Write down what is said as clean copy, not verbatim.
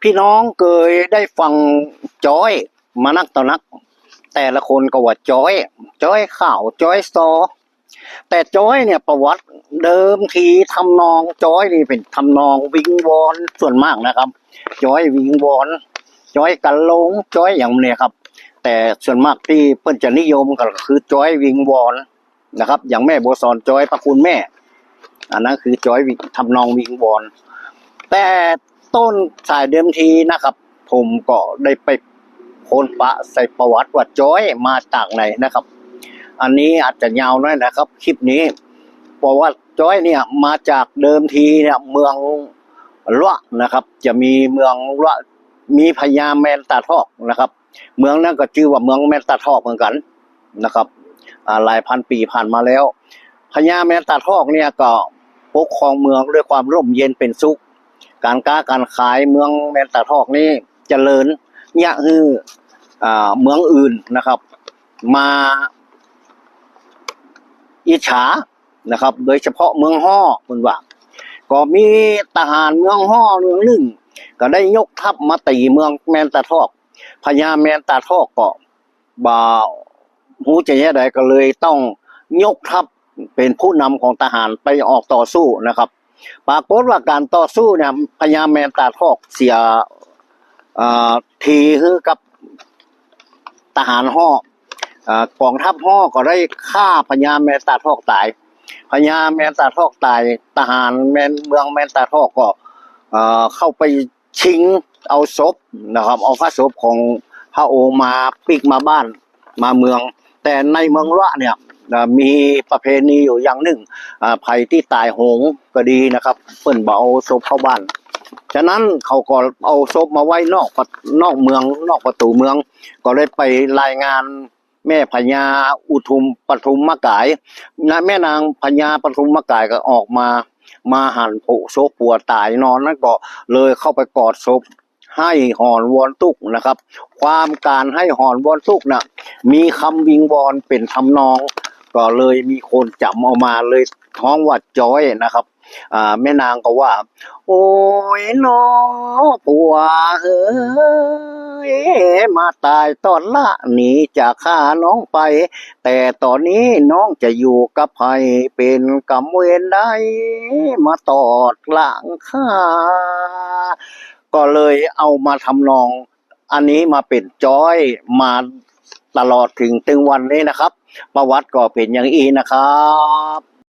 พี่น้องเคยได้ฟังจ้อยมานักต่อนักแต่ละคนก็ว่าจ้อยข่าวจ้อยซอแต่จ้อยเนี่ยประวัติเดิมทีทำนองจ้อยนี่เป็นทำนองวิงวอนส่วนมากนะครับจ้อยวิงวอนจ้อยกันลงจ้อยอย่างเนี้ยครับแต่ส่วนมากที่เพิ่นจะนิยมก็คือจ้อยวิงวอนนะครับอย่างแม่บัวสอนจ้อยพระคุณแม่อันนั้นคือจ้อยทำนองวิงวอนแต่ต้นสายเดิมทีนะครับผมก็ได้ไปค้นปะใส่ประวัติว่าจ้อยมาจากไหนนะครับอันนี้อาจจะยาวหน่อยนะครับคลิปนี้เพราะว่าจ้อยเนี่ยมาจากเดิมทีเนี่ยเมืองละนะครับจะมีเมืองละมีพญาแมนตาทอกนะครับเมืองนั้นก็ชื่อว่าเมืองแมนตาทอกเหมือนกันนะครับหลายพันปีผ่านมาแล้วพญาแมนตาทอกเนี่ยก็ปกครองเมืองด้วยความร่มเย็นเป็นสุขการค้าการขายเมืองแมนตาทอกนี่เจริญเนี่ยคือเมืองอื่นนะครับมาอิจฉานะครับโดยเฉพาะเมืองฮ่อคุณว่าก็มีทหารเมืองฮ่อเมืองหนึ่งก็ได้ยกทัพมาตีเมืองแมนตาทอกพญาแมนตาทอกก็บ่ฮู้จะแย่ใดก็เลยต้องยกทัพเป็นผู้นำของทหารไปออกต่อสู้นะครับปรากฏว่าการต่อสู้เนี่ยพญาแมนตาทอกเสียทีคือกับทหารฮ่อกองทัพฮ่อก็ได้ฆ่าพญาแมนตาทอกตายพญาแมนตาทอกตายทหารเมืองแมนตาทอกก็เข้าไปชิงเอาศพนะครับเอาพระศพของพระโอมาปิกมาบ้านมาเมืองแต่ในเมืองละเนี่ยมีประเพณีอยู่อย่างหนึ่งภัยที่ตายโหงก็ดีนะครับเพิ่นบ่เอาศพเข้าบ้านฉะนั้นเขาก็เอาศพมาไว้นอกเมืองนอกประตูเมืองก็เลยไปรายงานแม่พญาปทุมมกายนะแม่นางพญาปทุมมกายก็ออกมาหั่นโผศพปัวตายนอนนั้นก็เลยเข้าไปกอดศพให้หอนวอนตุกนะครับความการให้หอนวอนตุกน่ะมีคำวิงวอนเป็นทำนองก็เลยมีคนจำเอามาเลยท้องว่าจ้อยนะครับแม่นางก็ว่าโอ้ยน้อปัวเฮ้ยมาตายตอนละหนีจากข้าน้องไปแต่ตอนนี้น้องจะอยู่กับใครเป็นกรรมเวรได้มาตอดหลังข้าก็เลยเอามาทำนองอันนี้มาเป็นจ้อยมาตลอดถึงวันนี้นะครับประวัติก็เป็นอย่างนี้นะครับ